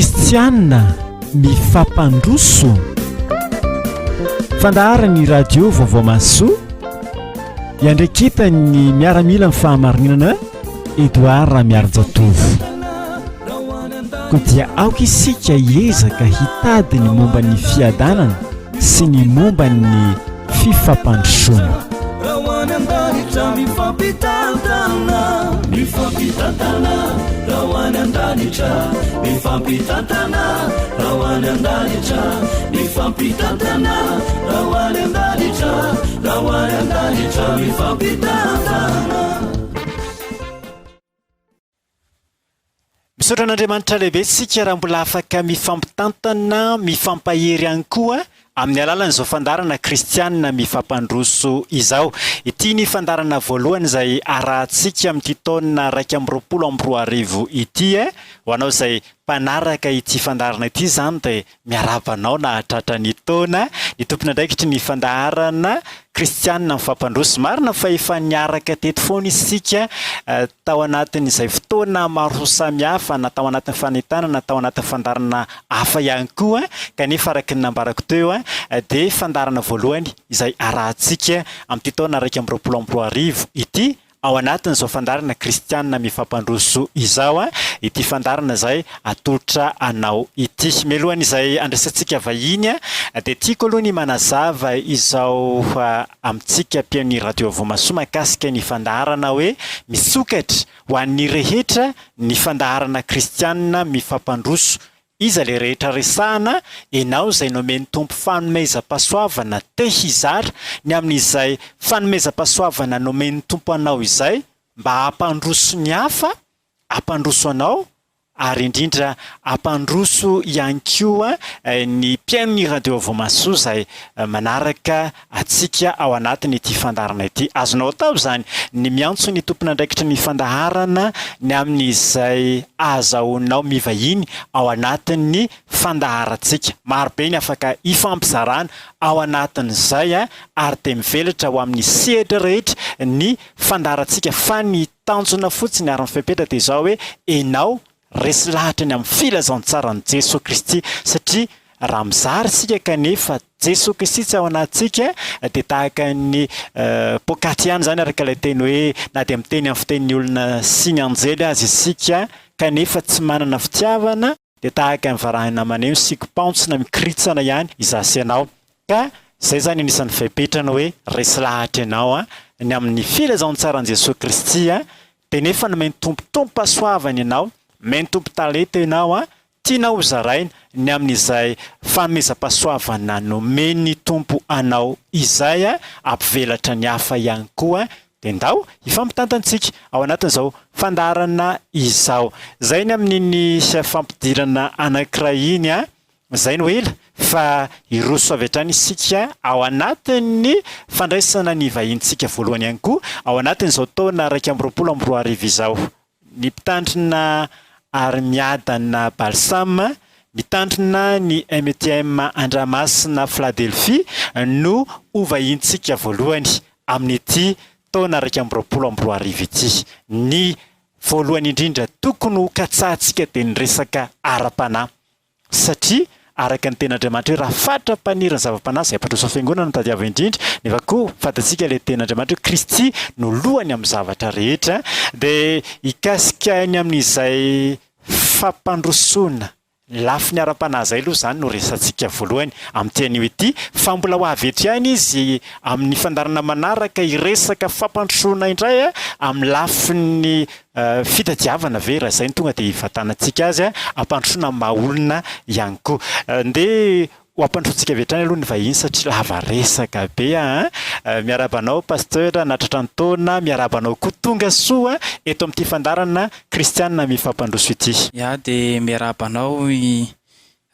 kristianina mifampandroso fandaharany radio vaovao masoa iandraikitany miaramila amin'ny fahamarinana Edouard Miarjatovo ko dia aoka isika hiezaka hitady ny momba ny fiadanana sy ny momba ny fifampandrosoana misaotra an'Andriamanitra lehibe sika raha mbola afaka mifampitantana mifampahery ihany koa amin'ny alalan'izao fandarana kristianina mifampandroso izao. Ity ny fandarana voalohany izay arahantsika amin'ity taona 2024 ity ho anao izay mpanaraka ity fandarana ity zany dia miarabanao na hatratra ny taona ny tompona ndraikitry ny fandarana kristianina mifampandroso. Marina fa efa niaraka teto foana isika tao anatin'izay fotoana maro samihafa na tao anatin'ny fanentana na tao anatin'ny fandarana hafa ihany koa kanefa araka ny nambarako teo dia fandarana voalohany izay arahantsika amin'ity taona 2024 ity ao anatin'izao fandarana kristianina mifampandroso izao ity fandarana izay atolotra anao ity. Mialohan' izay andraisantsika vahiny dia tiako aloha ny manazava izao amintsika mpiain'ny radio Voa Masoa mahakasika ny fandarana hoe misokatra ho an'ny rehetra ny fandarana kristianina mifampandroso. Iza le rehetra resahana ianao izay nomeny tompo fanomezam-pahasoavana te hizara ny amin'izay fanomezam-pahasoavana nomeny tompo anao izay mba hampandroso ny hafa, hampandroso anao ary indrindra hampandroso ihany koa ny mpiain'ny radio Voa Masoa izay manaraka atsika ao anatin'ity fandarana ity. Azonao atao izany ny miantso ny tompona ndraikitry ny fandaharana ny amin'izay azahoanao mivahiny ao anatin'ny fandaharantsika. Marobe ny afaka ifampizarana ao anatin'izay ary dia mivelatra ho amin'ny sehatra rehetra ny fandaharantsika fa ny tanjona fotsiny ary mifepetra dia izao hoe enao resy lahatra ny amin'ny filazantsara Jesosy Kristy satria raha mizary sika kanefa Jesosy Kristy tsy ao anatsika dia tahaka ny pokaty ihany zany araka ilay teny hoe na dia miteny amin'ny fitenin'ny olona sy ny anjely azy isika kanefa tsy manana fitiavana dia tahaka ny varahina maneno siko-pantsona mikritsana ihany izasy ianao. Ka izay zany anisan'ny fepetrana hoe resy lahatra ianao ny amin'ny filazantsara Jesosy Kristy dia nefa nomeny tompo-pahasoavana ianao, meny tompo talenta ianao tianao ho zaraina ny amin'izay fanomezam-pahasoavana nomeny tompo anao izay ampivelatra ny hafa ihany koa dia ndao ifampitantantsika ao anatin'izao fandarana izao. Zay ny amin'iny fampidirana anankiray iny zay no ela fa iroso avy hatrany isika ao anatin'ny fandraisana ny vahintsika voalohany ihany koa ao anatin'izao taona 2024 izao. Ny mpitandrina Armiadana Balsam, mitandrina ny MTM Andramasina Philadelphie no hovahintsika voalohany amin'ity taona 2024 ity. Ny voalohany indrindra tokony ho katsahantsika dia ny resaka ara-panahy satria araka ny ten'Andriamanitra hoe raha fatra-panirana zava-panahy izay ampandroso fiangonana no tadiava indrindra nefa koa fantatsika ilay ten'Andriamanitra hoe Kristy no lohany amin'ny zavatra rehetra dia hikasika ny amin'izay fampandrosoana lafiny ara-panahy izay aloha izany no resantsika voalohany amin'ity anio ity fa mbola ho avy eto ihany izy amin'ny fandarana manaraka hiresaka fampandrosoana indray amin'ny lafiny fitadiavana ve raha izay ny tonga dia hivatanantsika azy hampandrosoana maha-olona ihany koa. Ndia ho ampandrosoantsika avy hatrany aloha ny vahiny satria lava resaka be miarabanao pasteur natratra ny taona miarabanao koa tonga soa eto amin'ity fandarana kristianina mifampandroso ity. Ya dia miarabanao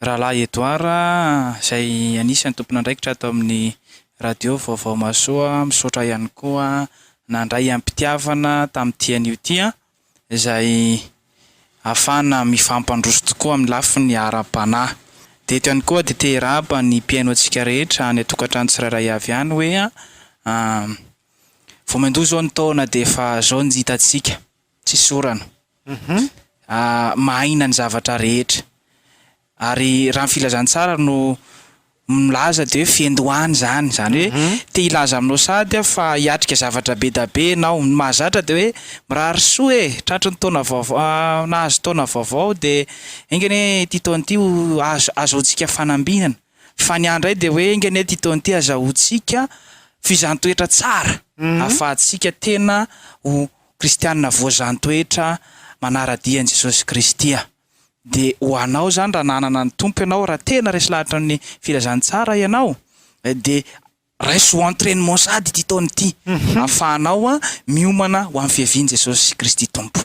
rahalahy Edouard izay anisan'ny tompona andraikitra ato amin'ny radio Vaovao Masoa misaotra ihany koa nandray ampitiavana tamin'ity anio ity izay afana mifampandroso tokoa amin'ny lafiny ara-panahy. Dia eto ihany koa dia teraba ny mpiaino antsika rehetra ny atokantrano tsirairay avy ihany hoe vao mandoa zao ny taona dia efa zao ny hitantsika tsy sorana mahina ny zavatra rehetra Ary raha ny filazantsara no milaza de hoe fiandohany zany hoe te ilaza aminao sady fa hiatrika zavatra be da be nao mahazatra de hoe mirary soa tratry ny taona vaovao nahazo taona vaovao de engany ty taona ty azahoantsika fanambinana fa ny andray de hoe engany ty taona ty azahoantsika fizantoetra tsara afahantsika tena ho kristianina voazantoetra manaradia an Jesosy Kristy. De ho anao zany raha nanana ny tompo ianao raha tena resy lahatra ny filazantsara ianao de raiso entraînement sady ty taona ty afahanao miomana ho amin'ny fiavian'i Jesosy Kristy tompo.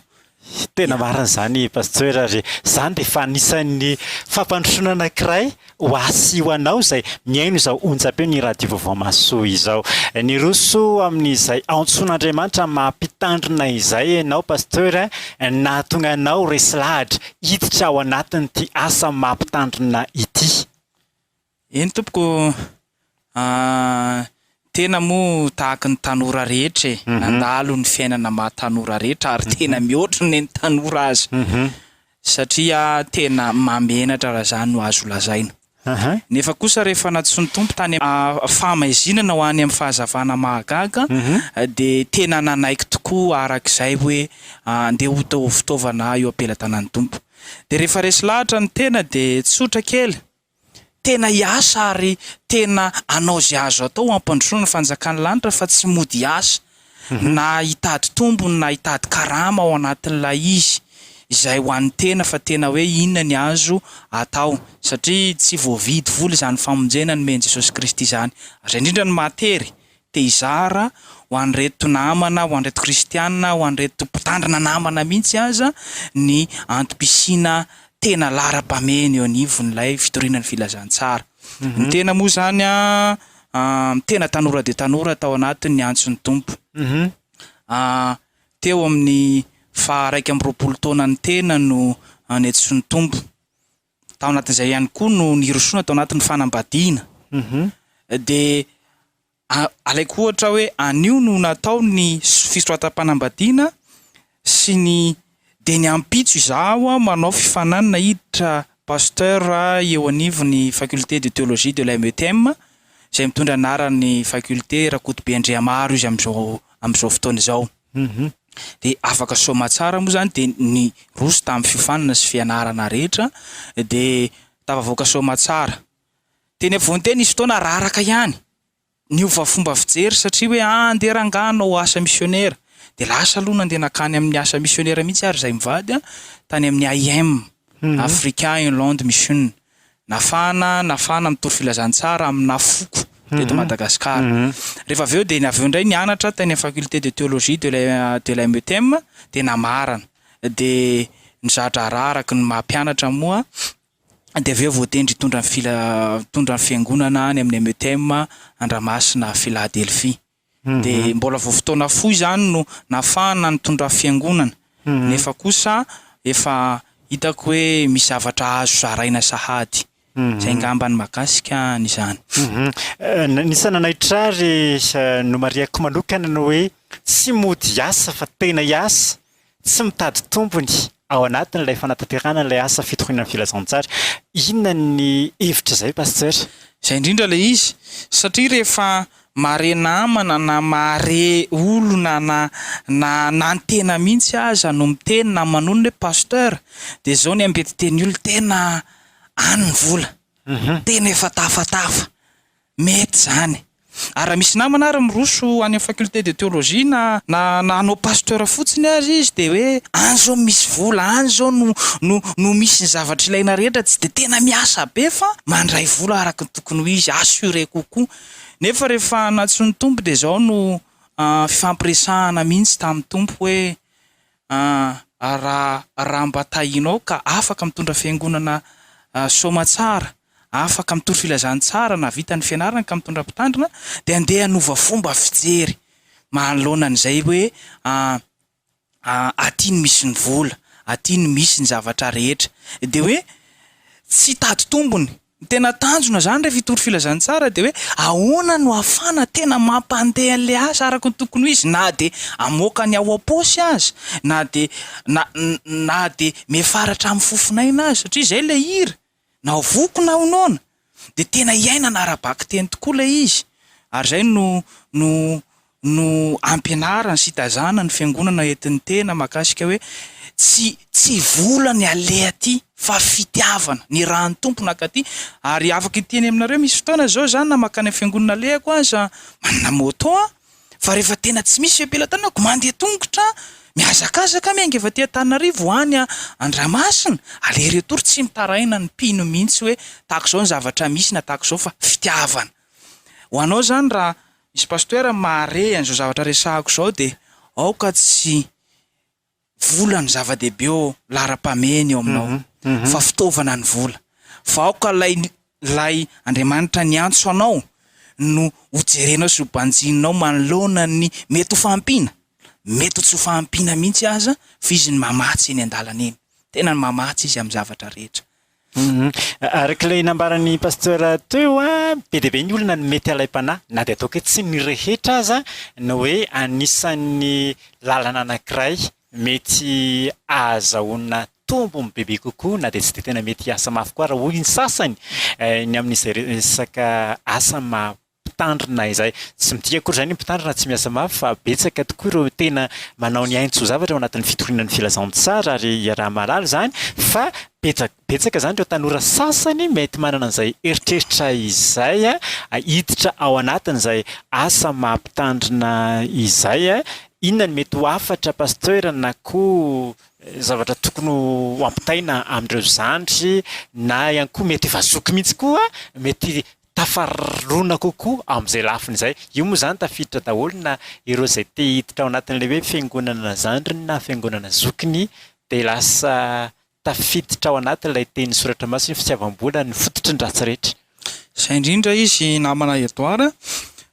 Tena marina zany pasteur ary zany de fa anisan'ny fampandrosoana anankiray ho asy ho anao izay miaino izao onjam-peo ny radio vaovao Mahasoa izao. Ny roso amin'izay antson'Andriamanitra mampitandrina izay ianao pasteur nahatonga anao resy lahatra hiditra ao anatin'ity asa mampitandrina ity. Eny tompoko tena moa tahaka ny tanora rehetra nandalo ny fiainana mahatanora rehetra ary tena mihoatra ny tanora azy satria tena mamenatra raha zany no azo lazaina. Nefa kosa rehefa natsoa ny tompo tany fahamaizina ho any amin'ny fahazavana mahagaga de tena nanaiky tokoa arak'izay hoe andeha ho fitaovana eo ampelantanan'ny tompo. De rehefa resy lahatra ny tena de tsotra kely tena hiasa ary tena anao zay azo atao ampandrosoana fanjakan'ny lanitra fa tsy mody asa na hitady tombony na hitady karama ao anatin'ilay izy izay ho an'ny tena fa tena hoe inona ny azo atao satria tsy voavidy vola izany famonjena nomen'i Jesosy Kristy zany. Ary indrindra ny matery te hizara ho an'ireto namana, ho an'ireto kristianina, ho an'ireto mpitandrina namana mihitsy aza ny antom-pisiana tena lara-pameny eo anivon'ilay fitorianany filazantsara. Ny tena moa zany tena tanora de tanora tao anatin' ny antson'ny tompo. Teo amin'ny fa 1 taona ny tena no netsin'ny tompo. Tao anatin'izay ihany koa no nirosoana tao anatin'ny fanambadiana. De alaiko ohatra hoe anio no natao ny fisoratam-panambadiana sy ny de ny ampitso izaho manao fifananana hiditra pasteur eo anivon'ny faculté de théologie de l'EMETM izay mitondra anaran'ny faculté Rakotobeandriamaro izy am'izao fotoana izao. De afaka soma tsara moa zany de ny roso tamin'ny fifanana sy fianarana rehetra de tafavoaka soma tsara. Teny avoanteny izy fotoana raraka ihany niova fomba fijery satria hoe andeha rangano ho asa missionnaire. De lasa aloha nandeha nakany amin'ny asa missionnaire mihitsy ary zay mivady tany amin'ny AIM Africain Inland Mission. Nafana mitory filazantsara amina foko teto Madagasikara. Rehefa aveo de aveo indray nianatra tany amin'ny faculté de théologie de l'EMETM de namarana. De nizatra raraky ny mampianatra moa de aveo voatendry tondra ny fiangonana any amin'ny EMETM Andramasina Philadelphie. De mbola vao fotoana fohy zany no nafana nitondra fiangonana. Nefa kosa efa hitako hoe misy zavatra azo zaraina sahady. Zay ngamba ny makasika n'izany. Nisy nanaitrary no mariako manokana no hoe tsy mody asa fa tena hiasa, tsy mitady tombony ao anatin'ilay fanatanterahana ilay asa fitorianan'ny filazantsara. Inona ny hevitra zay pasteur? Zay indrindra le izy satria rehefa mare namana na mare olona na tena mihitsy aza no miteny na manonona hoe pasteur de zao ny ambety teny olo tena any ny vola tena efa tafatafa mety zany. Ary misy namana ary miroso any amin'ny faculté de théologie na anao pasteur fotsiny azy izy de hoe any zao misy vola, any zao no misy ny zavatra ilaina rehetra tsy de tena miasa be fa mandray vola araka ny tokony ho izy assuré kokoa. Nefa rehefa natson'ny tompo de zao no fifampiresahana mihitsy tamin'ny tompo hoe raha mba tahinao ka afaka mitondra fiangonana soma tsara, afaka mitory filazantsara na vita ny fianarana ka mitondra mpitandrina de andeha hanova fomba fijery manoloana an'izay hoe aty ny misy ny vola, aty ny misy ny zavatra rehetra. De hoe tsy tady tombony. Tena tanjona zany rehefa hitory filazantsara de hoe ahoana no afana tena mampandeha an'le asa araka ny tokony ho izy na de amoaka ny ao am-paosy azy na de mefaratra amin'ny fofinaina azy satria zay le hira na voko na onaona de tena iaina na ara-baky teny tokoa lay izy ary zay no ampianarany sy tazana ny fiangonana entin'ny tena makasika hoe tsy vola ny ale aty fa fitiavana ny rahan'ny tompo nakaty ary afaka iteny aminareo misy fotoana zao zany na makany amin'ny fiangonana alehako aza manana moto fa rehefa tena tsy misy fiampelantanako mandeha tongotra miazakazaka miainga efa ty Antananarivo hoany Andramasina alery etory tsy mitaraina ny mpino mihitsy hoe tahaka zao ny zavatra misy na tahaka zao fa fitiavana ho anao zany raha misy pastoera mare an'izao zavatra resahako zao de aoka tsy vola ny zava-dehibe eo lara-pameny eo aminao fa fitaovana ny vola fa aoka lay Andriamanitra ny antso anao no hojerenao sy hobanjinao manoloana ny mety ho fampina mety ho tsy ho fampina mihitsy aza fa izy ny mamatsy eny an-dalana eny tena ny mamatsy izy amin'ny zavatra rehetra. Araka ilay nambaran'ny pasteur teo be dia be ny olona no mety alaim-panahy na dia ataoko hoe tsy ny rehetra aza no hoe anisan'ny lalana anankiray mety ahazahoana tombony bebe kokoa na dia tsy dia tena mety asa mafy koa raha hoy ny sasany ny amin'izay resaka asa mampitandrina izay tsy mitia akory zany mpitandrina tsy miasa mafy fa betsaka tokoa ireo tena manao ny aintso zavatra ao anatin'ny fitorinan'ny filazantsara ary raha malala zany fa betsaka zany ireo tanora sasany mety manana an'izay eritreritra izay hiditra ao anatin'izay asa mampitandrina izay inona ny mety ho afatra pasteur na koa zavatra tokony ho ampitaina amin'ireo zandry na ihany koa mety efa zoky mihitsy koa mety tafarona kokoa amin'izay lafiny izay io moa zany tafiditra daholo na ireo izay te hiditra ao anatin'ilay hoe fiangonana zandriny na fiangonana zokiny dia lasa tafiditra ao anatin'ilay teny soratra masina fitiavam-bola ny fototry ny ratsy rehetra. Zay indrindra izy namana Edoara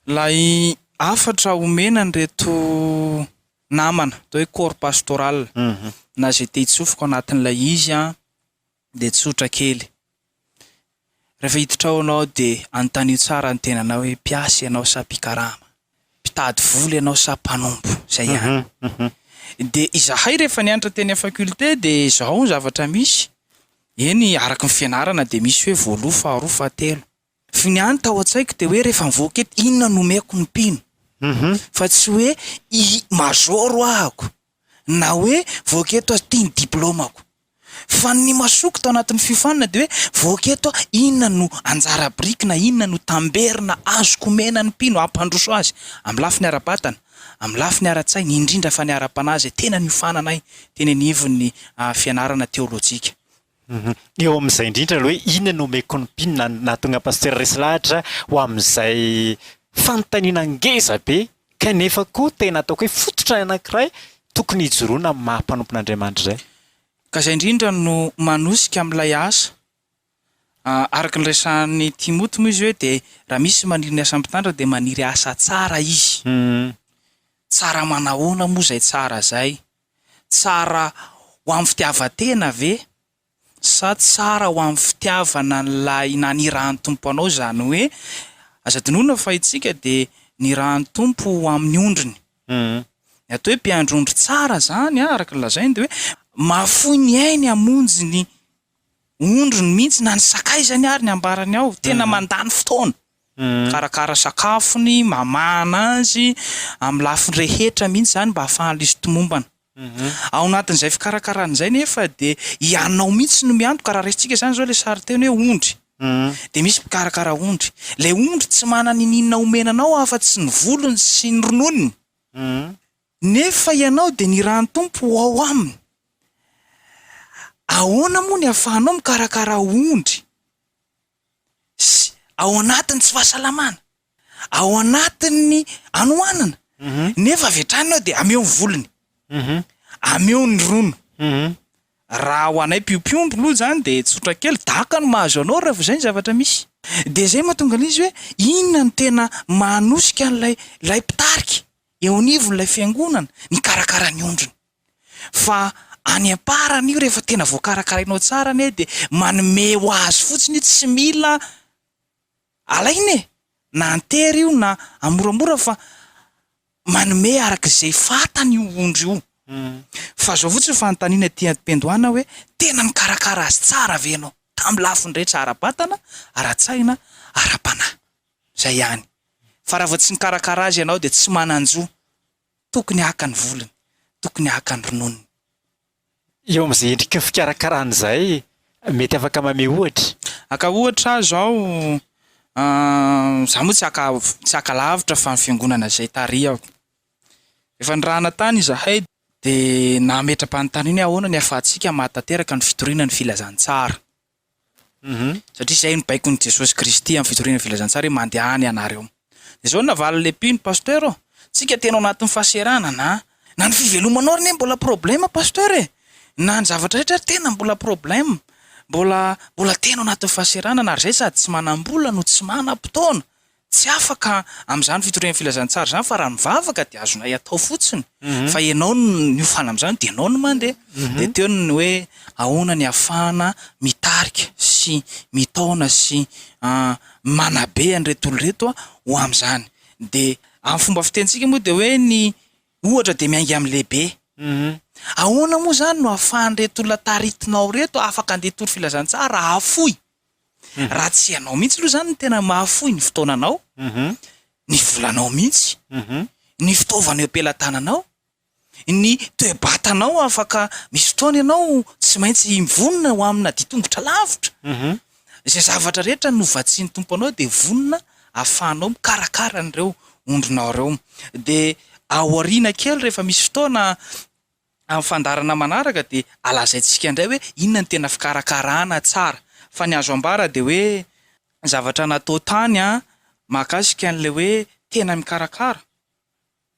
lay afatra omena nyreto namana atao hoe corps pastoral na zay te hitsofoko anatin'ilay izy dia tsotra kely rehefa hiditra ao anao dia anontanio tsara ny tenanao hoe mpiasa ianao sa mpikarama mpitady vola ianao sa mpanompo zay ihany dia izahay rehefa nianatra teny amin'ny faculté dia izao ny zavatra misy eny araka ny fianarana dia misy hoe voaloha faharoa fahatelo fa ny any tao an-tsaiko dia hoe rehefa mivoaka eto inona no omeko ny mpino fa tsy hoe mazoro ahako na hoe voaketo tiany diplômako fa ny masoko tao anatin'ny fifanina dia hoe voaketo inona no anjara briky na inona no tamberina azoko mena ny mpino ampandroso azy amin'ny lafiny ara-batana amin'ny lafiny ara-tsainy indrindra fa ny ara-panazy tena ny ofananay tena nivon'ny fianarana teolojika. Eo amin'izay indrindra aloha hoe inona no omeko ny mpino na tonga pasteur resy lahatra ho amin'izay fanontaniana ngeza be kanefa koa tena ataoko hoe fototra anankiray tokony hijoroana amin'ny maha-mpanompon'Andriamanitra izay. Ka zay indrindra no manosika amin'ilay asa araka ny resahan'ny Timoty moa izy hoe dia raha misy maniry ny asa mpitandrina dia maniry asa tsara izy tsara manahoana moa zay tsara zay tsara ho amin'ny fitiavan-tena ve sa tsara ho amin'ny fitiavana n'ilay nanirahan'ny tompo anao zany hoe aza-dinoina fa itsika dia ny rahan'ny tompo ho amin'ny ondriny atao hoe mpiandrondro tsara zany araka ny lazainy dia hoe mahafoy ny ainy hamonjy ny ondriny mihitsy na ny sakaizany ary ny ambarany ao tena mandany fotoana karakara sakafony mamana azy amin'ny lafiny rehetra mihitsy zany mba hahafahan'ilay izy tomombana ao anatin'izay fikarakarana nefa dia ianao mihitsy no miantoka raha resitsika zany zao ilay sary teny hoe ondry dia misy mpikarakara ondry ilay ondry tsy manana ininona omenanao afa-tsy ny volony sy ny rononiny nefa ianao dia ny rahan'ny tompo ao aminy ahoana moa ny ahafahanao mikarakara ondry ao anatiny tsy fahasalamana ao anatiny anoanana nefa vetranao dia ameo ny volony ameo ny rono raha ho anay piompiombo loha zany dia tsotra kely daka no mahazo anao rehefa zay ny zavatra misy dia zay mahatonga an'izy hoe inona no tena manosika n'lay mpitarika eo anivon'ilay fiangonana ny karakara ny ondriny fa any amparany io rehefa tena voakarakarainao tsara ane dia manome ho azy fotsiny tsy mila alainy na antery io na amoramora fa manome arak'izay fatany io ondry io fa zao fotsiny fanontaniana ty am-pendohana hoe tena mikarakara azy tsara ve anao tamin'ny lafiny rehetra ara-batana, ara-tsaina, ara-panahy. Zay ihany. Fa raha vao tsy nikarakara azy ianao dia tsy manan-jo. Tokony haka ny volony, tokony haka ny rononony. Eo amin'izay endriky ny fikarakarana izay, mety afaka manome ohatra. Aka ohatra zao, za moa tsy haka lavitra fa ny fiangonana izay tarihako. Efa nirahana tany izahay dia nametra-panontaniana hoe ahoana ny ahafahantsika mahatanteraka ny fitoriana ny filazantsara. Satria izay no baikon'i Jesosy Kristy amin'ny fitoriana ny filazantsara hoe mandehany ianareo. Dia zao navaly lehibe ny pasteur tsika tena ao anatin'ny fahaserana na ny fivelomanao ry mbola problème pasteur e. Na ny zavatra rehetra tena mbola problème. Mbola tena ao anatin'ny fahaserana na ry zay sady tsy manam-bola no tsy manam-potoana. Tsy afaka amin'izany fitoriana filazantsara zany fa raha mivavaka dia azonay atao fotsiny. Fa ianao ny hofana amin'izany dia ianao no mandeha. Dia teo ny hoe ahoana ny ahafahana mitarika sy mitaona sy manabe an'ireto olona reto ho amin'izany. Dia amin'ny fomba fitentsika moa dia hoe ny ohatra dia miainga amin'ny lehibe. Ahoana moa zany no ahafahan'ireto olona taritinao reto afaka andeha toro filazantsara ahafoy. Raha tsy ianao mihitsy aloha zany ny tena mahafoy ny fotoananao, ny volanao mihitsy, ny fitaovana eo am-pelantananao, ny toe-batanao afaka misy fotoana ianao tsy maintsy mivonona ho amina ditongotra lavitra. Izay zavatra rehetra no vatsian'ny tompo anao dia vonona ahafahanao mikarakara an'ireo ondrinao ireo. Dia ao aoriana kely rehefa misy fotoana amin'ny fandarana manaraka dia alazaintsika indray hoe inona ny tena fikarakarana tsara. Fa ny azo ambara dia hoe zavatra natao tany mahakasika an'ilay hoe tena mikarakara.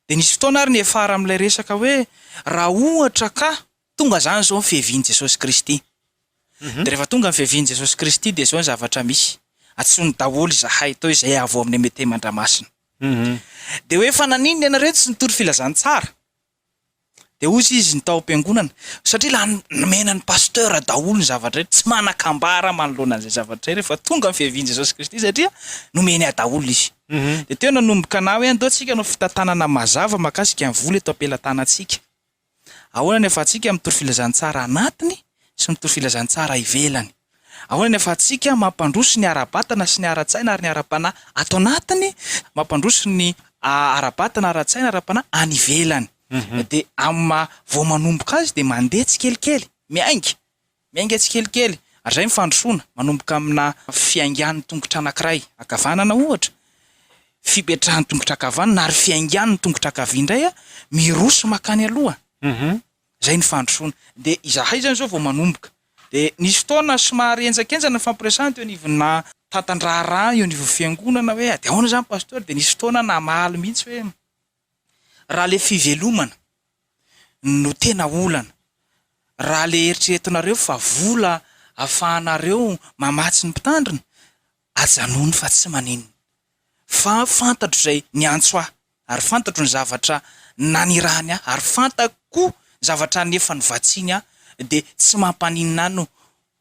Dia nisy fotoana ary ny efara amin'ilay resaka hoe raha ohatra ka tonga zany zao ny fihevian'i Jesosy Kristy. Dia rehefa tonga ny fihevian'i Jesosy Kristy dia zao ny zavatra misy. Antsony daholo izahay tao izay avy amin'ny Metey Mandramasina. Dia hoe fa nanino ianareo tsy nitoro filazantsara? Dia ozy izy ny tao am-piangonana satria laha nomena ny pasteur daholo ny zavatra tsy manan-kambara manoloana an'izay zavatra rehefa tonga ny fihevian'i Jesosy Kristy satria nomeny daholo izy. Dia teo nanomboka na hoe andao tsika no fitantanana mazava mahakasika ny vola eto am-pelantanantsika. Ahoana ny ahafahantsika mitoro filazantsara anatiny sy mitoro filazantsara ivelany. Ahoana ny ahafahantsika mampandroso ny ara-batana sy ny ara-tsaina ary ny ara-panahy ato anatiny, mampandroso ny ara-batana, ara-tsaina, ara-panahy any ivelany. Dia amin'ny vao manomboka azy dia mandeha tsikelikely, miainga tsikelikely. Ary zay mifandrosoana manomboka amina fiaingan'ny tongotra anankiray, ankavanana ohatra. Fipetrahan'ny tongotra ankavanana ary fiaingan'ny tongotra ankavia indray miroso makany aloha. Zay ny fandrosoana. Dia izahay zany zao vao manomboka. Dia nisy fotoana somary enjakenjana fampiresahana teo anivona tantandraharaha eo anivon'ny fiangonana hoe dia ahoana zany pasteur. Dia nisy fotoana namaly mihitsy hoe raha le fivelomana no tena olana, raha le eritreretinareo fa vola ahafahanareo mamatsy ny mpitandrina, ajanony fa tsy maninona. Fa fantatro izay ny antso ahy, ary fantatro ny zavatra nanirahany ahy, ary fantako zavatra nefa ny vatsiany ahy, dia tsy mampaninona no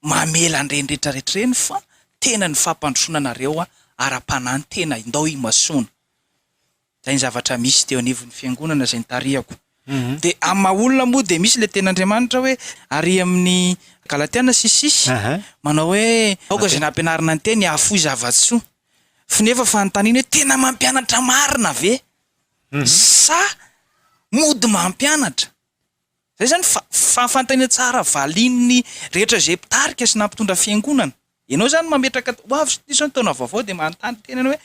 mamela an'ireny rehetrarehetra fa tena ny fampandrosoana anareo ara-panahy tena indao imasoana. Zay ny zavatra misy teo anivon'ny fiangonana izay nitarihako. Dia amin'ny maha-olona moa dia misy ilay ten'Andriamanitra hoe ary amin'ny Galatiana 6:6 manao hoe aoka izay nampianarina ny teny ahafoy zava-tsoa. Nefa fanontaniana hoe tena mampianatra marina ve? Sa mody mampianatra? Zay zany fanontaniana tsara valin'ny rehetra izay mpitarika sy nampitondra fiangonana. Ianao zany mametraka hoavy sy taona vaovao dia manontany tena hoe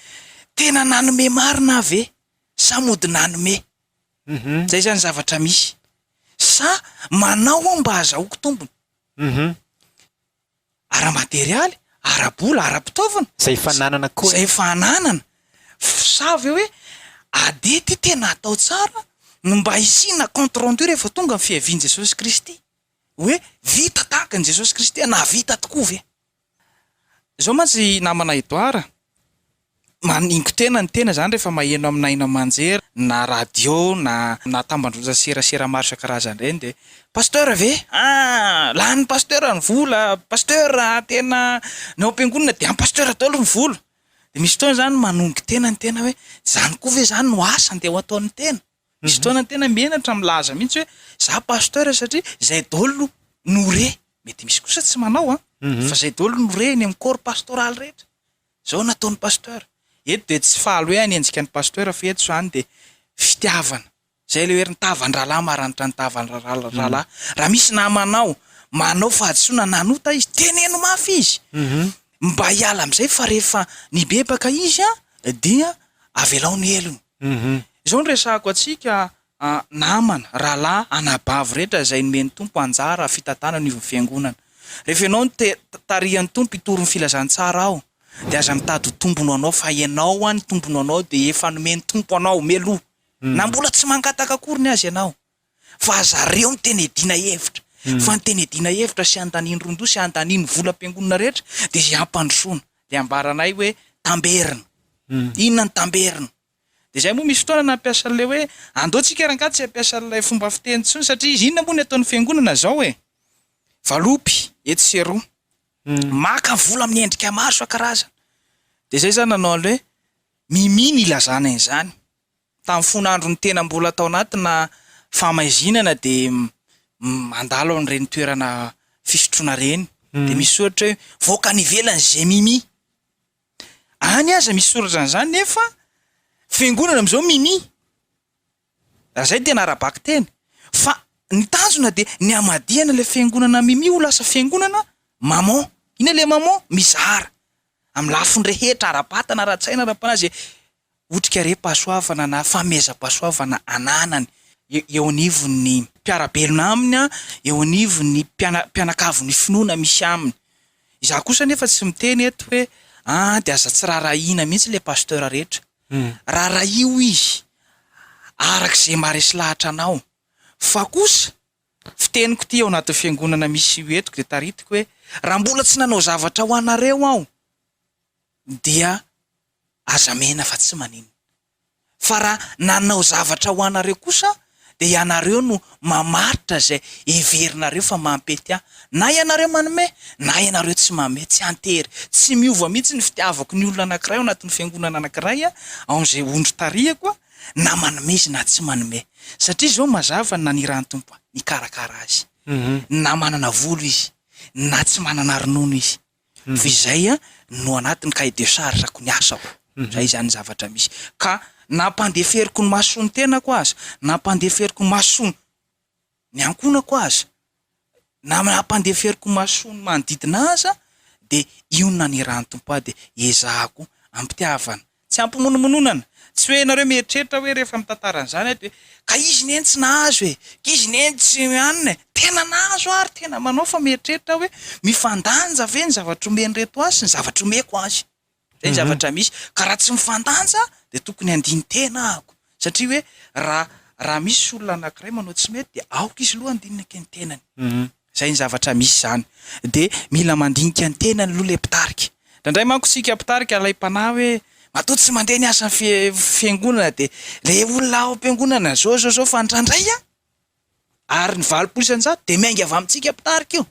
tena nanome marina ve? Sa mody nanome? Zay zany zavatra misy. Sa manao mba hahazoako tombony? Ara-materialy, ara-bola, ara-pitaovana. Zay fananana koa. Zay fananana. Sa avy hoe adety tena atao tsara no mba isina compte rendu rehefa tonga ny fihavian'i Jesosy Kristy. Hoe vita tahaka an'i Jesosy Kristy na vita tokoa ve? Zao mantsy namana Edoara maningo tena ny tena zany rehefa maheno aminaina manjera na radio na tambandroza serasera maro isan-karazany ireny dia pasteur ve? Lany pasteur ny vola, pasteur tena ny am-piangonana dia amin'ny pasteur daholo ny vola. Dia misy fotoana zany manomboka tena ny tena hoe zany koa ve zany no asa andeha ho ataon'ny tena. Misy fotoana ny tena menatra milaza mihitsy hoe za pasteur satria izay daholo no re. mety misy kosa tsy manao fa zay daholo no reny amin'ny corps pastoral rehetra. Zao nataon'ny pasteur. Eto de tsy faly hoe anenjika ny pasteur fa eto zany de fitiavana. Zay le hoe nitavan-dralahy maranitra nitavan-dralahy. Raha misy namanao manao fahadisoana nanota izy teneno mafy izy. Mba hiala am'izay fa rehefa nibebaka izy dia avelao ny elony. Zao no resahako atsika namana, rahalahy, anabavy rehetra izay nomeny tompo anjara fitatana ny fiangonana. Rehefa ianao tarihan'ny tompo hitory ny filazantsara ao, de aza mitady ho tombony anao fa ianao ny tombony anao de efa nomeny tompo anao meloha. Na mbola tsy mangataka akory ny azy ianao. Fa zareo ny teny edina hevitra. Fa ny teny edina hevitra sy andaniany rondo sy andaniany volam-piangonana rehetra de zay ampandrosoana. De ambaranay hoe tamberina. Inona ny tamberina? De zay moa misy fotoana nampiasa an'le hoe andao tsika rangaha tsy hampiasa an'ilay fomba fiteny tsony satria izy inona moa ny ataon'ny fiangonana zao hoe valopy eto sy eroa. Maka vola amin'ny endrika maro isan-karazany. De zay zany nanao an'le hoe miminy ilazana izany. Tamin'ny fonandro ny tena mbola tao anatina famaizinana de mandalo amin'ireny toerana fisotroana reny. De misy soratra hoe voaka ny ivelany zay mimi. Any aza misy soratra an'izany nefa fiangonana am'izao mimi. Raha zay tena ara-baky teny. Fa ny tanjona de ny amadihana le fiangonana mimi ho lasa fiangonana maman. Ina le maman? Mizara. Amin'ny lafiny rehetra ara-batana ara-tsaina ara-panazy otrika re-pahasoavana na fameza-pahasoavana ananany. Eo anivon'ny mpiarabelona aminy eo anivon'ny mpianakaviny finoana misy aminy. Izaho kosa nefa tsy miteny eto hoe de aza tsy rarahina mihitsy le pasteur rehetra. Rarahio izy arak'izay maharesy lahatra anao. Fa kosa fiteniko ty ao anaty fiangonana misy etiko de taritiko hoe raha mbola tsy nanao zavatra ho anareo aho dia aza mena fa tsy manino. Fa raha nanao zavatra ho anareo kosa de ianareo no mamaritra zay everinareo fa mampety ahy. Na ianareo manome, na ianareo tsy manome, tsy antery. Tsy miova mihitsy ny fitiavako ny olona anankiray ao anatin'ny fiangonana anankiray aon'izay ondro tarihako na manome izy na tsy manome. Satria zao mazava na ny rahan'ny tompo ny karakara azy. Na manana volo izy, na tsy manana ronono izy. Fa izay no anatin'ny cahier de charge-ko ny asako. Zay zany zavatra misy. Ka nampandeferiko ny masoany tenako azy, nampandeferiko ny masoany ny ankonako azy, na nampandeferiko ny masoany manodidina aza, de io no nanirahan'ny tompo ahy de ezahako ampitiavana. Tsy ampimonomononana. Tsy hoe nareo mieritreritra hoe rehefa mitantara an'izany de ka izy neny tsy nahazo e, ka izy neny tsy anina. Tena nahazo ary tena manao fa mieritreritra hoe mifandanja ve ny zavatra omeny reto azy sy ny zavatra omeko azy. Zay ny zavatra misy. Ka raha tsy mifandanja de tokony andiny tena ahako. Satria hoe raha misy olona anankiray manao tsy mety de aoka izy loha andinika ny tenany. Zay ny zavatra misy zany. De mila mandinika ny tenany aloha le mpitarika. Ndray manko sika mpitarika alay-panahy hoe matoa tsy mandeha ny asa fiangonana de le olona ao am-piangonana zao fandrandray ary ny valopolo isan-jato de miainga avy amintsika mpitarika io.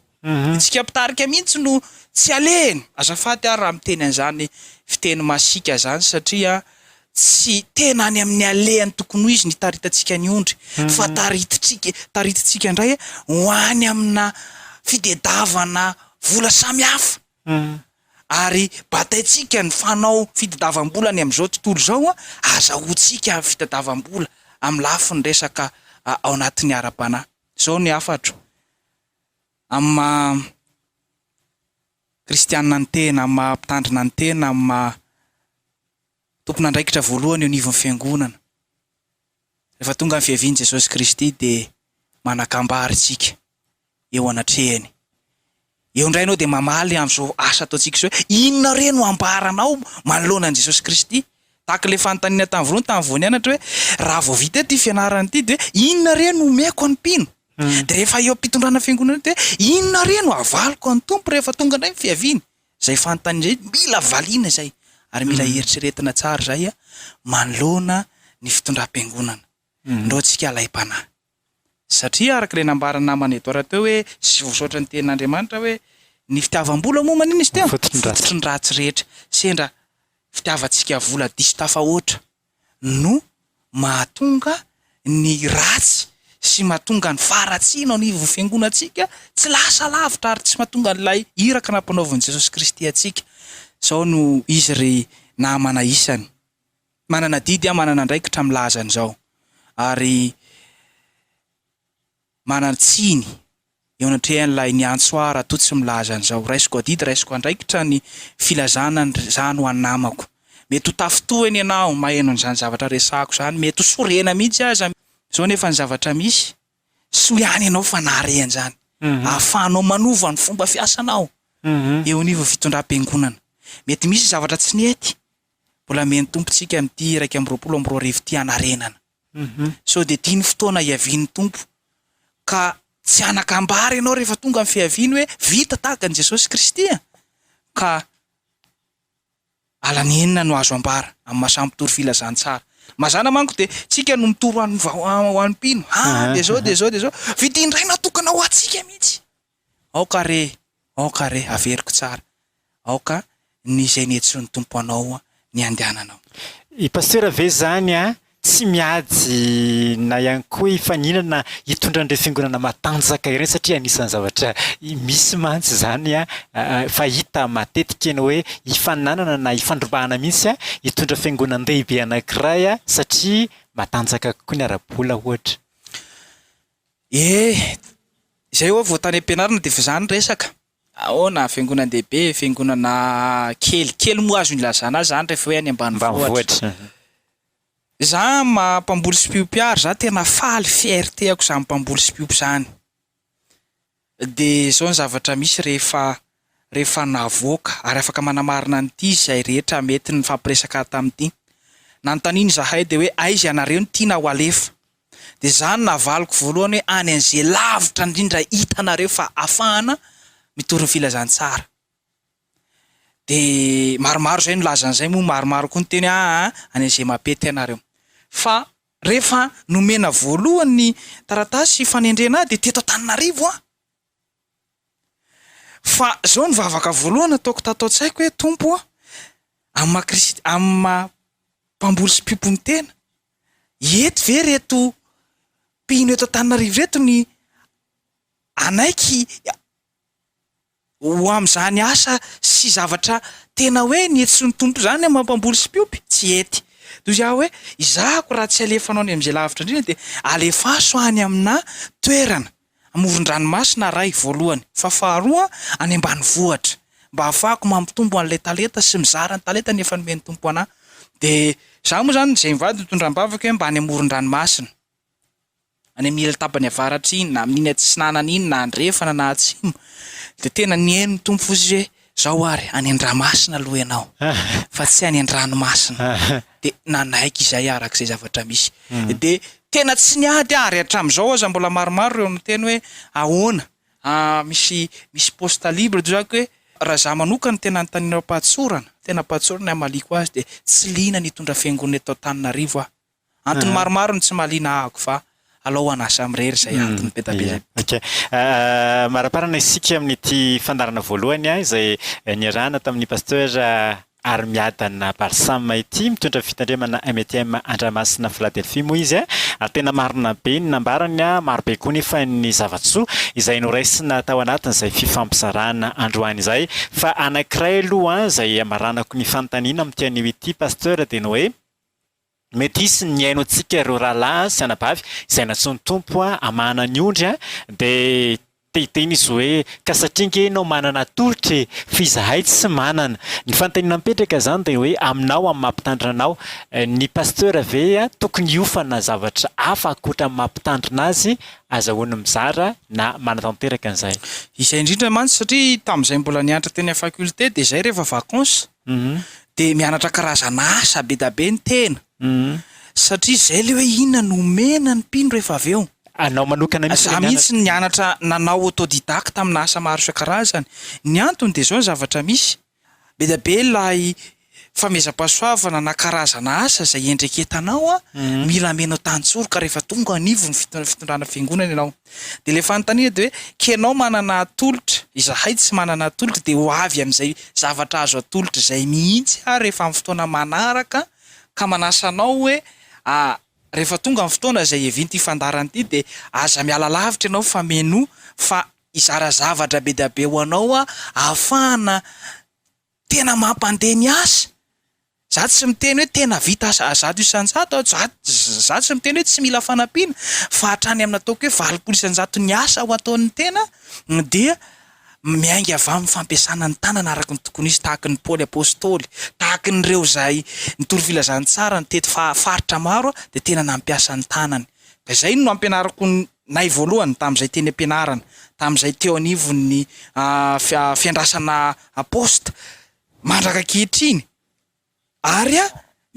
Tsika mpitarika mihitsy no tsy aleny. Azafady ary raha miteny an'izany fiteny masika zany satria tsy tena any amin'ny alehany tokony ho izy ny taritatsika ny ondry. Fa tarititsika indray ho any amina fitediavana vola samihafa. Ary bataitsika ny fanao fitadiavam-bola ny amin'izao tontolo zao azahoantsika fitadiavam-bola amin'ny lafiny resaka ao anatin'ny ara-panahy. Zao ny afatro. Amma kristianina ny tena, amma mpitandrina ny tena, amma tompon'andraikitra voalohany eo anivon'ny fiangonana. Rehefa tonga ny fiavian'i Jesosy Kristy de manakambary tsika eo anatrehany. Eo indray anao de mamaly amin'izao asa ataontsika zao hoe inona re no ambaranao manoloana an'i Jesosy Kristy. Tahaka le fanontaniana tamin'ny voalohany anatra hoe raha vao vita ity fianarana ity de inona re no omeko ny mpino. De rehefa eo ampitondrana fiangonana de inona re no avaliko ny tompo rehefa tonga indray ny fiaviany. Zay fanontaniana zay mila valiana zay ary mila eritreretina tsara zay manoloana ny fitondram-piangonana. Ndao tsika alay-panahy. Satria araka le nambarana namana eto raha teo hoe sy voasotra ny tenin'Andriamanitra hoe ny fitiavam-bola moa manina izy teo fototry ny ratsy rehetra. Sendra fitiavantsika vola diso tafahoatra no mahatonga ny ratsy sy mahatonga ny faratsiana ny fiangonantsika tsy lasa lavitra ary tsy mahatonga n'ilay iraka nampanaovan'i Jesosy Kristy atsika. Zao no izy ry namana isany. Manana didy manana ndraikitra milaza an'izao. Ary manana tsiny eo anatrehan'ilay ny antsoara to tsy milaza an'izao. Raisiko adidy, raisiko andraikitra ny filazana zany ho any namako. Mety ho tafitohany ianao maheno an'izany zavatra resahako zany, mety ho sorena mihitsy aza. Zao nefa ny zavatra misy, so ihany ianao fa nahare an'izany. Ahafahanao manova ny fomba fiasanao. Eo anivo fitondram-piangonana. Mety misy zavatra tsy nety. Mbola meny tompontsika amin'ity 1:20 ty hanarenana. So de tiany fotoana hiavian'ny tompo. Ka tsy anakambary ianao rehefa tonga amin'ny fiaviany hoe vita tahaka an'i Jesosy Kristy. Ka alanenina no azo ambara amin'ny mahasampitoro filazantsara. Mazana manko de tsika no mitoro ho an'ny mpino. De zao. Vita indray natokana ho atsika mihitsy. Aoka re, averiko tsara. Aoka ny zay netsy ny tompo anao ny andehananao. I pasteur ve zany tsy miady na ihany koa hifaninana hitondra an'ireo fiangonana matanjaka ireny satria anisan'ny zavatra misy mantsy zany fahita matetika eny hoe hifaninanana na hifandrombahana mihitsy hitondra fiangonan-dehibe anankiray satria matanjaka kokoa ny ara-bola ohatra. Izay hoe voatany am-pianarana de fa zany resaka. Ahoana fiangonan-dehibe, fiangonana kelikely moa azo ilazana zany rehefa hoe any ambanivohitra. Za mpamboly spiopiary, za tena faly fiertéako za mpamboly spiopy zany. De zao ny zavatra misy rehefa navoaka ary afaka manamarina an'ity izay rehetra mety ny fampiresaka tamin'ity. Nanontaniany zahay de hoe aiza ianareo no tiana ho alefa. De zany navaliko voalohany hoe any an'izay lavitra indrindra hitanareo fa afahana mitoro filazantsara. De maromaro zay no lazan'izay moa, maromaro koa ny teny any an'izay mapety ianareo. Fa rehefa nomena voalohany taratasy fanendrena de teto Antananarivo Fa zao ny vavaka voalohany ataoko tato an-tsaiko hoe tompo amin'ny mpamboly spiopo ny tena. Eto ve reto mpino eto Antananarivo reto ny anaiky ho amin'izany asa sy zavatra tena hoe nietso ny tompo zany mampamboly spiopy tsy ety. Toy izao hoe izahako raha tsy alefanao any amin'izay lavitra indrindra de alefaso any amina toerana amoron-dranomasina ray voalohany, fa faharoa any ambanivohitra mba ahafahako mampitombo an'ilay talenta sy mizara ny talenta nefa nomeny tompo anahy. De za moa zany zay mivady mitondram-bavaka hoe mba any amoron-dranomasina, any amin'ny ilany tapany avaratra iny na amin'iny atsinanana iny na andrefana na atsimo. De tena nihaino ny tompo izy hoe zao ary any an-dranomasina aloha ianao fa tsy any an-dranomasina. De nanaiky izay arak'izay zavatra misy. De tena tsy niady ary hatramin'izao aza mbola maromaro reo miteny hoe ahoana misy poste libre zako hoe raha za manokana tena anontanianao pahatsorana, tena pahatsorana amaliko azy de tsy liana nitondra fiangonana eto Antananarivo antony maromaro ny tsy mahaliana ahako fa alao anasa mirery zay antony be da be zay. Okay. Maraparana isika amin'ity fandarana voalohany izay niarahana tamin'ny pasteur Armiadana Barsama ity mitondra fitandremana MTM Andramasina Philadelphie moa izy tena marina be ny nambarany maro be koa nefa ny zavatsoa izay noraisina tao anatin'izay fifampizarana androany izay fa anankiray aloha izay amaranako ny fanontaniana amin'ity anio ity pasteur de ny hoe mety hisy ny haino antsika ireo rahalahy sy anabavy izay natsoany tompo amana ny ondry de teny izy hoe ka satria nge ianao manana tolotra fa izahay tsy manana. Ny fanontaniana mipetraka zany de hoe aminao amin'ny mampitandrina anao ny pasteur ve tokony hiofana zavatra hafa ankoatra amin'ny mampitandrina azy azahoany mizara na manatanteraka an'izay. Izay indrindra mantsy satria tamin'izay mbola nianatra teny amin'ny faculté de zay rehefa vacances de mianatra karazana asa be da be ny tena. Satria zay le hoe inona no mena ny mpino rehefa avy eo. Anao manokana mihitsy nianatra nanao autodidacte amina asa maro isan-karazany. Ny antony de zao ny zavatra misy. Be da be lay famezam-pahasoavana na karazana asa zay endreketanao mila menao tantsoroka rehefa tonga anivo ny fitondrana fiangonana ianao. De le fanontaniana de hoe kenao manana tolotra, izahay tsy manana tolotra de ho avy amin'izay zavatra azo atolotra zay mihitsy rehefa amin'ny fotoana manaraka ka manasanao hoe rehefa tonga amin'ny fotoana izay evinty fandarana ity de aza miala lavitra ianao fa meno fa izara zavatra be dia be ho anao ahafahana tena mampandeha ny asa. Za tsy miteny hoe tena vita zato isan-jato, za tsy miteny hoe tsy mila fanampiana fa hatrany amin'ny ataoko hoe 20 isan-jato ny asa ho ataon'ny tena dia miaingy avy amin'ny fampiasana ny tanana araka ny tokony izy tahaka ny Paoly apôstôly, tahaka nyreo zay nitory filazantsara nitety faritra maro de tena nampiasa ny tanany. Ka zay no ampianarako nay voalohany tamin'izay teny ampianarana, tamin'izay teo anivon'ny fiandrasana apôsta mandraka ankehitriny. Ary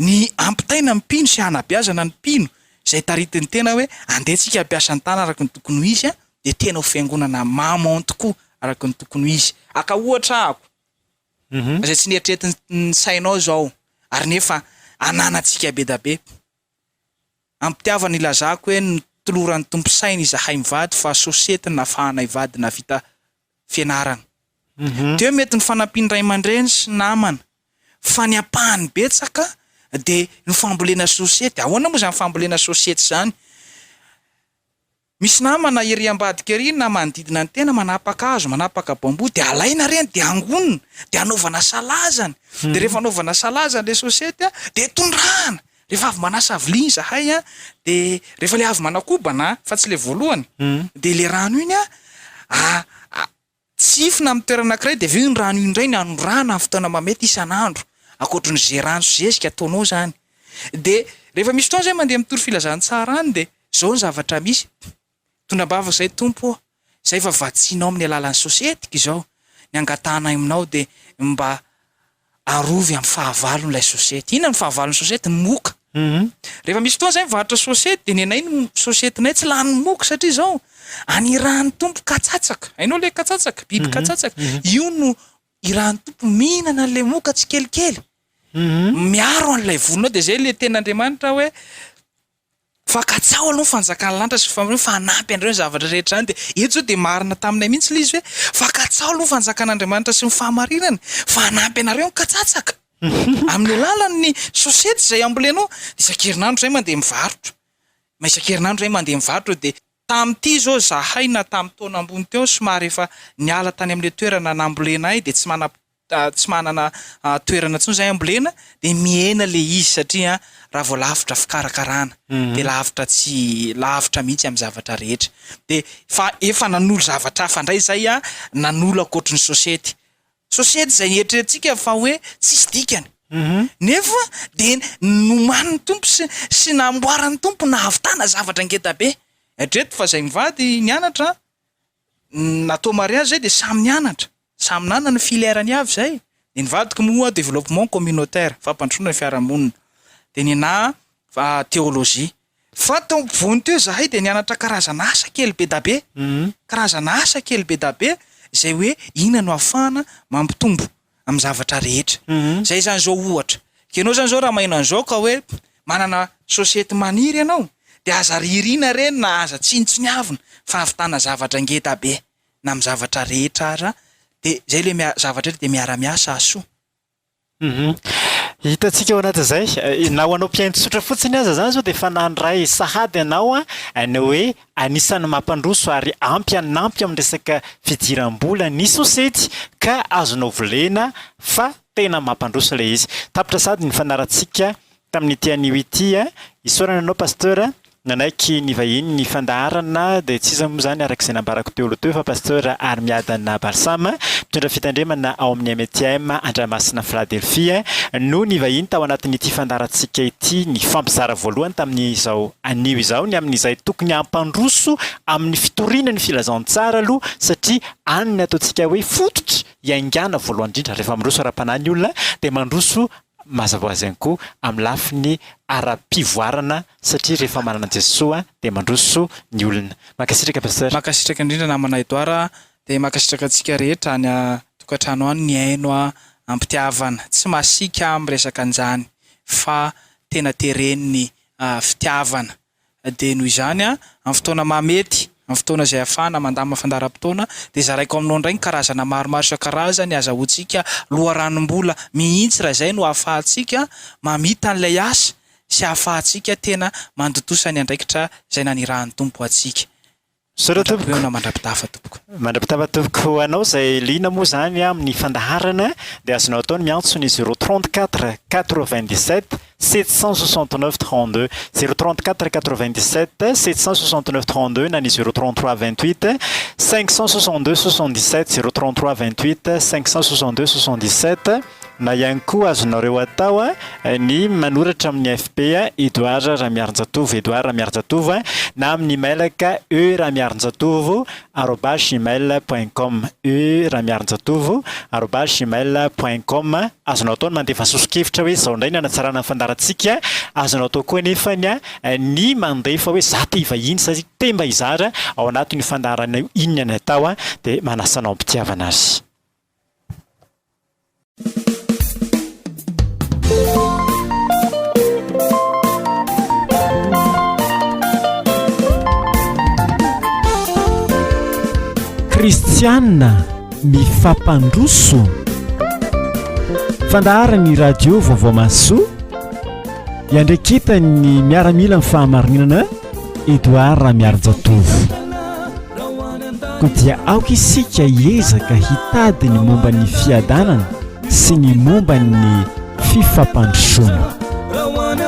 ny ampitaina ny mpino sy hanabeazana ny mpino izay taritiny tena hoe andehantsika hampiasa ny tana araka ny tokony ho izy de tena ho fiangonana mamon tokoa araka ny tokony ho izy. Aka ohatra ako izay tsy nieritreretiny sainao zao ary nefa ananantsika be da be. Ampitiavana ilazako hoe ny toloran'ny tompo saina izahay mivady fa sosiety nafahana ivady na vita fianarana. Teo mety ny fanampiny ray aman-dreny sy namana fa ny apahany betsaka de ny fambolena sosiety. Ahoana moa zany fambolena sosiety zany? Misy namana ery ambadika ery na manodidina ny tena manapaka hazo, manapaka bambo de alaina reny de angonina de anaovana salazany. De rehefa anaovana salazany le sosiety de tondrahana. Rehefa avy manasa vilia zahay de rehefa le avy manakobana fa tsy le voalohany de le rano iny tsifina amin'ny toerana anankiray de aveo ny rano iny indray ny anorana amin'ny fotoana mamety isan'andro akoatran'ny zay rano zezika ataonao zany. De rehefa misy fotoana zay mandeha mitory filazantsara any de zao ny zavatra misy. Tondrabavaka zay tompo, zay fa vadsinao amin'ny alalan'ny sosietika izao. Ny angatahana aminao de mba arovy amin'ny fahavalon'ilay sosiety. Inona ny fahavalon'ny sosiety? Ny moka. Rehefa misy fotoana zay mivarotra sosiety de nenay ny sosietinay tsy lany moka satria zao aniran'ny tompo katsatsaka. Hainao le katsatsaka, biby katsatsaka. Io no irahan'ny tompo mihinana an'le moka tsy kelikely. Miaro an'ilay volonao de zay le ten'Andriamanitra hoe fakatsao aloha fanjakan'ny lanitra sy fanampy andreo zavatra rehetra any de eto zao de marina taminay mihitsy le izy hoe fakatsao aloha fanjakan'Andriamanitra sy ny fahamarinana fanampy anareo ny katsatsaka. Amin'ny alalan'ny sosiety zay ambolenao isan-kerinandro zay mandeha mivarotra. Ma isan-kerinandro zay mandeha mivarotra de tam'ty zao zahay na tamin'ny taona ambony teo somary efa niala tany amin'le toerana nambolenay de tsy manana toerana tsony zay ambolena de miena le izy satria raha vao lavitra fikarakarana de lavitra mihitsy amin'ny zavatra rehetra de fa efa nanolo zavatra hafa ndray zay nanolo akoatrin'ny sosiety. Sosiety zay eritreretintsika fa hoe tsisy dikany. Nefa de noman'ny tompo sy namboaran'ny tompo nahavitana zavatra ngeda be. Eritrereto fa zay mivady nianatra natao mariage zay de samy nianatra, samy nanana ny filièrany avy zay. De nivadiko moa développement communautaire, fampandrosoana ny fiarahamonina. De nina théologie. Fa tao voany teo zahay de nianatra karazana asa kely be da be. Karazana asa kely be da be zay hoe inona no ahafahana mampitombo amin'ny zavatra rehetra. Zay zany zao ohatra. Kenao zany zao raha maheno an'izao ka hoe manana sosiety maniry ianao de aza ririna reny na aza tsinitsiniavina fa havitana zavatra ngeda be na amin'ny zavatra rehetra aza de zay le zavatra rehetra de miara-miasa soa. Hitantsika ao anatin'izay na ho anao mpiaino tsotra fotsiny aza zany zao de efa nandray sahady ianao ny hoe anisan'ny mampandroso ary ampy anampy amin'ny resaka fidiram-bola ny sosiety ka azonao volena fa tena mampandroso ilay izy. Tapitra sady ny fanarantsika tamin'ity anio ity isaorana anao pasteur nanaiky ny vahiny ny fandaharana de tsy iza moa zany arak'izay nambarako teo aloha teo fa pasteur Armiadana Balsam mitondra fitandremana ao amin'ny MTM Andramasina Philadelphie no ny vahiny tao anatin'ity fandarantsika ity ny fampizara voalohany tamin'izao anio izao ny amin'izay tokony hampandroso amin'ny fitoriana ny filazantsara aloha satria any ataontsika hoe fototra iaingana voalohany indrindra rehefa mandroso ara-panahy ny olona de mandroso mazava azy ihany koa amin'ny lafiny ara-pivoarana satria rehefa manana Jesoa de mandroso ny olona. Makasitraka pasteur. Makasitraka indrindra namana Edoara de makasitraka antsika rehetra any tokantrano any ny aino ampitiavana tsy masika amin'ny resaka anjany fa tena tereniny fitiavana de noho izany amin'ny fotoana mamety amin'ny fotoana izay afana mandama fandaram-potoana de zaraiko aminao ndray ny karazana maromaro isan-karazany azahoantsika loharanom-bola mihitsy raha izay no ahafahantsika mamita an'ilay asa sy hahafahantsika tena mandotosa ny andraikitra izay nanirahany tompo atsika. Eo mandrapitafa tompoko. Mandrapitafa tompoko anao zay lina moa zany amin'ny fandaharana dia azonao ataony miantso ny 034 97 769 32 034 97 769 32 na ny 033 28 562 77 033 28 562 77 na ihany koa azonareo atao ny manoratra amin'ny FB Edouard Ramiarinjatovo Edouard Ramiarinjatovo na amin'ny mailaka ramiarinjatovo@gmail.com ramiarinjatovo@gmail.com azonao atao mandefa sosokevitra hoe zao indray ny anatsarana fandarantsika azonao atao koa nefa ny mandefa hoe za te hivahiny sa te mba hizara ao anatin'ny fandarana inona ny atao dia manasanao ampitiavana azy. Kristiana mifampandroso fandaharany radio vaovao masoa iandraikitany miaramila amin'ny fahamarinana Edouard Ramiarinjatovo ko dia aoka isika hiezaka hitady ny momba ny fiadanana sy ny momba ny fifampandrosoana. Rawan